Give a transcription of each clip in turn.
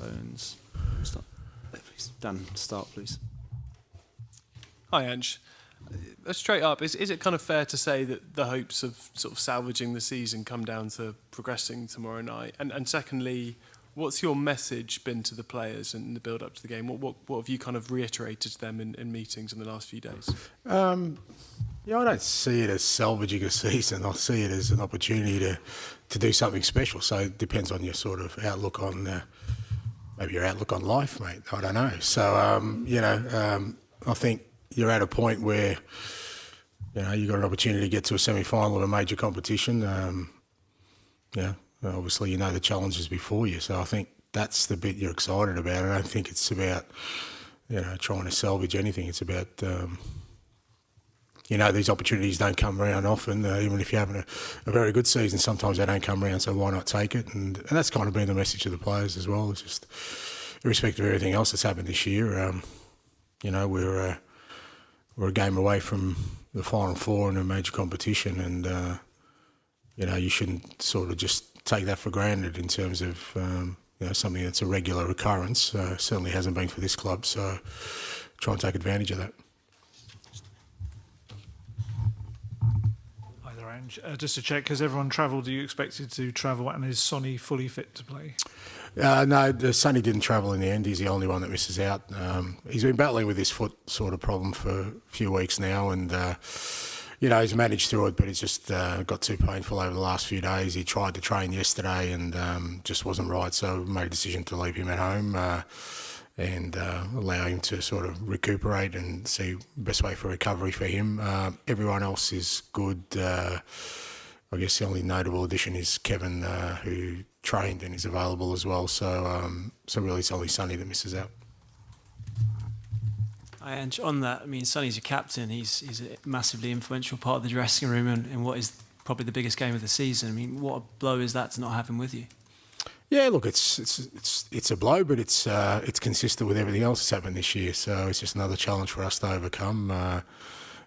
microphones. Start. Please. Dan, start, please. Hi, Ange. Straight up, is it kind of fair to say that the hopes of sort of salvaging the season come down to progressing tomorrow night? And secondly, what's your message been to the players in the build-up to the game? What have you kind of reiterated to them in meetings in the last few days? Yeah, I don't see it as salvaging a season. I see it as an opportunity to do something special. So it depends on your sort of outlook on, maybe your outlook on life, mate. I don't know. So, I think you're at a point where, you've got an opportunity to get to a semi-final of a major competition. Obviously you know the challenges before you. So I think that's the bit you're excited about. I don't think it's about, trying to salvage anything. It's about, these opportunities don't come around often. Even if you're having a very good season, sometimes they don't come around, so why not take it? And that's kind of been the message to the players as well. It's just, irrespective of everything else that's happened this year, we're a game away from the Final Four in a major competition, and you shouldn't sort of just take that for granted in terms of something that's a regular occurrence. Certainly hasn't been for this club, so try and take advantage of that. Hi there, Ange. Just to check, has everyone travelled? Are you expected to travel, and is Sonny fully fit to play? No, Sonny didn't travel in the end. He's the only one that misses out. He's been battling with his foot sort of problem for a few weeks now, and he's managed through it, but it's just got too painful over the last few days. He tried to train yesterday and just wasn't right, so we made a decision to leave him at home and allow him to sort of recuperate and see the best way for recovery for him. Everyone else is good. I guess the only notable addition is Kevin, who trained and is available as well. So really it's only Sonny that misses out. And on that, I mean, Sonny's your captain. He's a massively influential part of the dressing room in what is probably the biggest game of the season. I mean, what a blow is that to not have him with you? Yeah, look, it's a blow, but it's consistent with everything else that's happened this year. So it's just another challenge for us to overcome.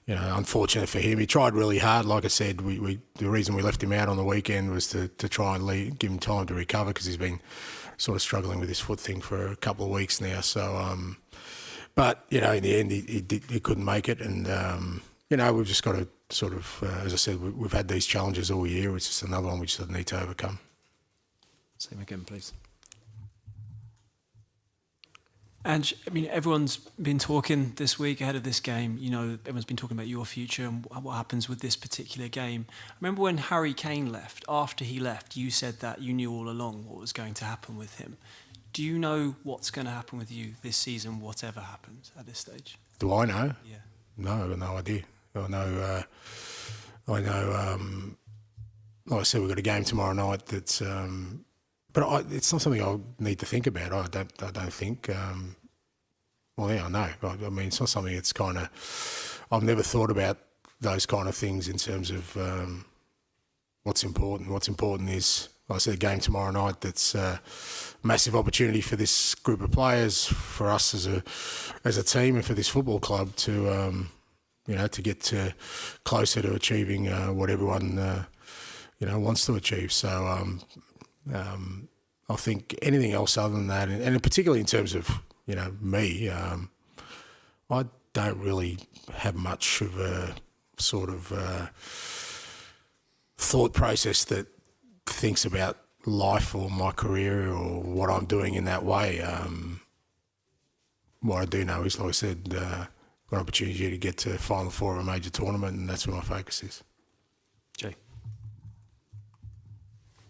Unfortunate for him. He tried really hard. Like I said, the reason we left him out on the weekend was to try and give him time to recover, because he's been sort of struggling with his foot thing for a couple of weeks now. So, but in the end, he couldn't make it, and we've just got to sort of, as I said, we've had these challenges all year. It's just another one we just need to overcome. Same again, please. And I mean, everyone's been talking this week ahead of this game. Everyone's been talking about your future and what happens with this particular game. I remember when Harry Kane left. After he left, you said that you knew all along what was going to happen with him. Do you know what's going to happen with you this season, whatever happens at this stage? Do I know? Yeah. No, I've got no idea. I know. Like I said, we've got a game tomorrow night. That's. But it's not something I'll need to think about. I don't think. I know. I mean, it's not something that's kind of. I've never thought about those kind of things in terms of what's important. What's important is, like I said, a game tomorrow night. That's a massive opportunity for this group of players, for us as a team, and for this football club to to get closer to achieving what everyone wants to achieve. So. I think anything else other than that, and particularly in terms of me, I don't really have much of a sort of thought process that thinks about life or my career or what I'm doing in that way. What I do know is, like I said, got an opportunity to get to Final Four of a major tournament, and that's where my focus is. Jay.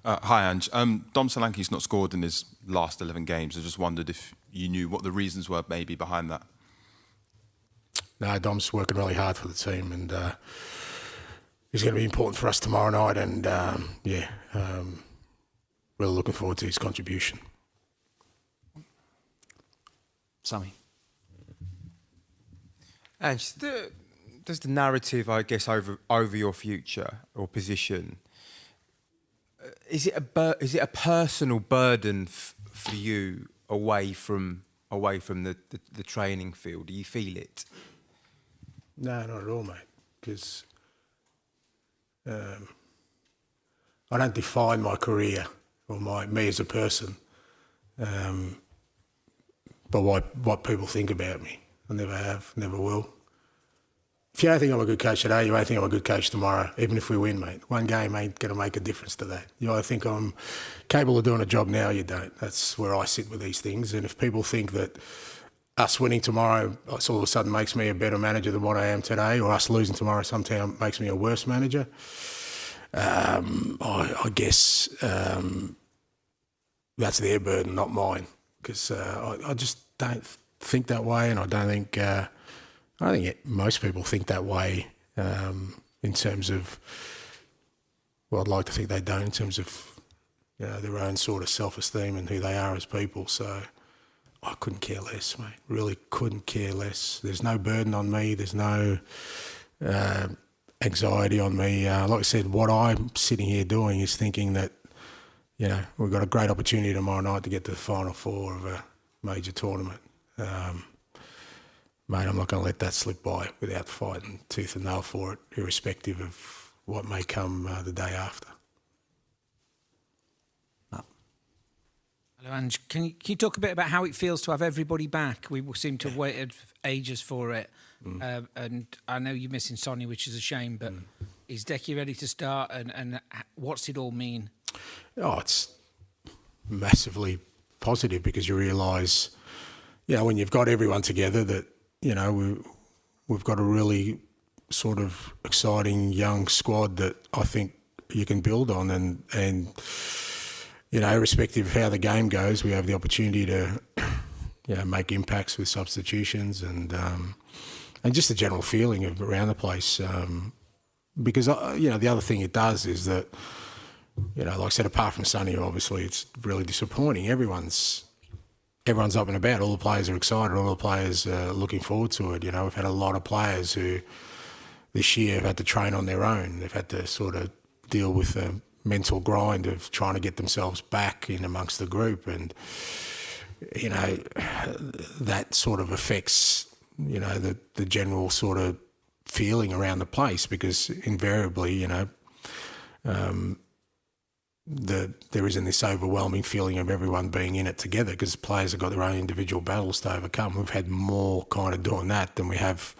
Hi, Ange. Dom Solanke's not scored in his last 11 games. I just wondered if you knew what the reasons were maybe behind that. No, Dom's working really hard for the team, and he's going to be important for us tomorrow night, and really looking forward to his contribution. Sammy. Ange, does the narrative, I guess, over your future or position, is it a personal burden for you away from the training field? Do you feel it? No, not at all, mate. Because I don't define my career or me as a person by what people think about me. I never have, never will. If you don't think I'm a good coach today, you won't think I'm a good coach tomorrow, even if we win, mate. One game ain't going to make a difference to that. You either think I'm capable of doing a job now, you don't. That's where I sit with these things. And if people think that us winning tomorrow all of a sudden makes me a better manager than what I am today, or us losing tomorrow sometime makes me a worse manager, I guess that's their burden, not mine. Because I just don't think that way, and I don't think most people think that way in terms of, well, I'd like to think they don't in terms of their own sort of self-esteem and who they are as people. So I couldn't care less, mate. Really couldn't care less. There's no burden on me. There's no anxiety on me. Like I said, what I'm sitting here doing is thinking that, we've got a great opportunity tomorrow night to get to the Final Four of a major tournament. Mate, I'm not going to let that slip by without fighting tooth and nail for it, irrespective of what may come the day after. Hello, Ange. Can you talk a bit about how it feels to have everybody back? We seem to have waited ages for it. And I know you're missing Sonny, which is a shame, but is Decky ready to start? And what's it all mean? Oh, it's massively positive because you realise, when you've got everyone together that, we've got a really sort of exciting young squad that I think you can build on and irrespective of how the game goes, we have the opportunity to, make impacts with substitutions and just a general feeling of around the place. Because, the other thing it does is that, like I said, apart from Sonny, obviously it's really disappointing. Everyone's up and about. All the players are excited. All the players are looking forward to it. We've had a lot of players who this year have had to train on their own. They've had to sort of deal with the mental grind of trying to get themselves back in amongst the group. And, that sort of affects, the general sort of feeling around the place because invariably, there isn't this overwhelming feeling of everyone being in it together because players have got their own individual battles to overcome. We've had more kind of doing that than we have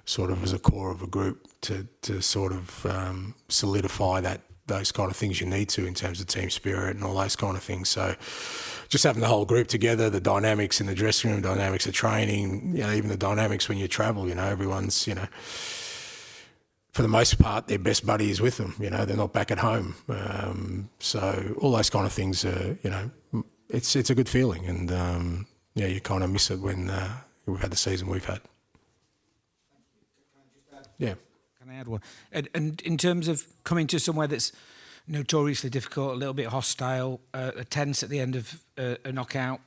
sort of as a core of a group to sort of solidify those kind of things you need to in terms of team spirit and all those kind of things. So just having the whole group together, the dynamics in the dressing room, dynamics of training, even the dynamics when you travel, everyone's, for the most part, their best buddy is with them. They're not back at home. So all those kind of things, it's a good feeling. And, you kind of miss it when we've had the season we've had. Yeah. Can I add one? And in terms of coming to somewhere that's notoriously difficult, a little bit hostile, tense at the end of a knockout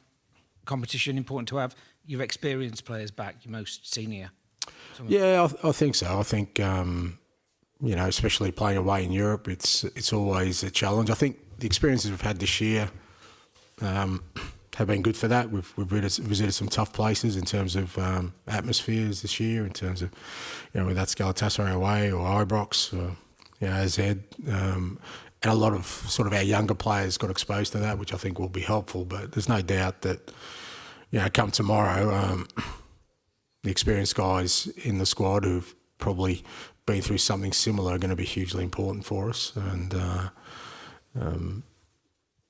competition, important to have your experienced players back, your most senior. Yeah, I think so. I think, especially playing away in Europe, it's always a challenge. I think the experiences we've had this year have been good for that. We've visited some tough places in terms of atmospheres this year, in terms of, whether that's Galatasaray away or Ibrox or, AZ. And a lot of sort of our younger players got exposed to that, which I think will be helpful. But there's no doubt that, come tomorrow, the experienced guys in the squad who've probably been through something similar are going to be hugely important for us. And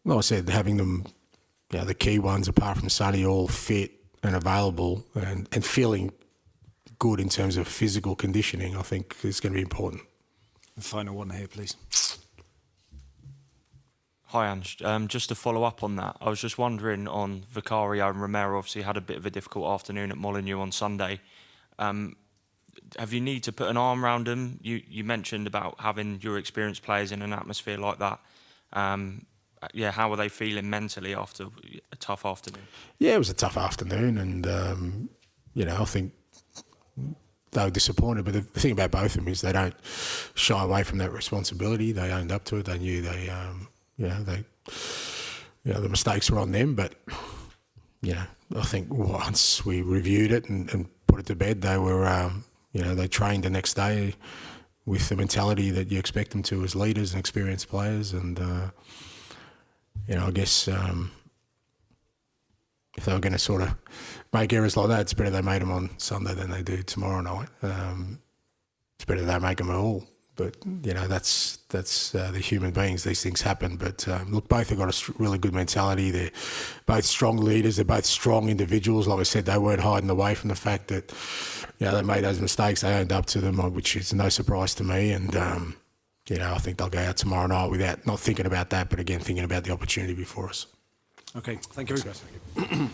like I said, having them, the key ones apart from Sonny, all fit and available and feeling good in terms of physical conditioning, I think is going to be important. The final one here, please. Hi, Ange. Just to follow up on that, I was just wondering on Vicario and Romero, obviously had a bit of a difficult afternoon at Molineux on Sunday. Have you need to put an arm around them? You mentioned about having your experienced players in an atmosphere like that. How are they feeling mentally after a tough afternoon? Yeah, it was a tough afternoon and, I think they were disappointed. But the thing about both of them is they don't shy away from that responsibility. They owned up to it. They knew the mistakes were on them, but I think once we reviewed it and put it to bed, they were, they trained the next day with the mentality that you expect them to as leaders and experienced players, and I guess if they were going to sort of make errors like that, it's better they made them on Sunday than they do tomorrow night. It's better they make them at all. But, you know, that's the human beings. These things happen. But, look, both have got a really good mentality. They're both strong leaders. They're both strong individuals. Like I said, they weren't hiding away from the fact that, you know, they made those mistakes. They owned up to them, which is no surprise to me. And, you know, I think they'll go out tomorrow night without not thinking about that, but, again, thinking about the opportunity before us. Okay, thank you.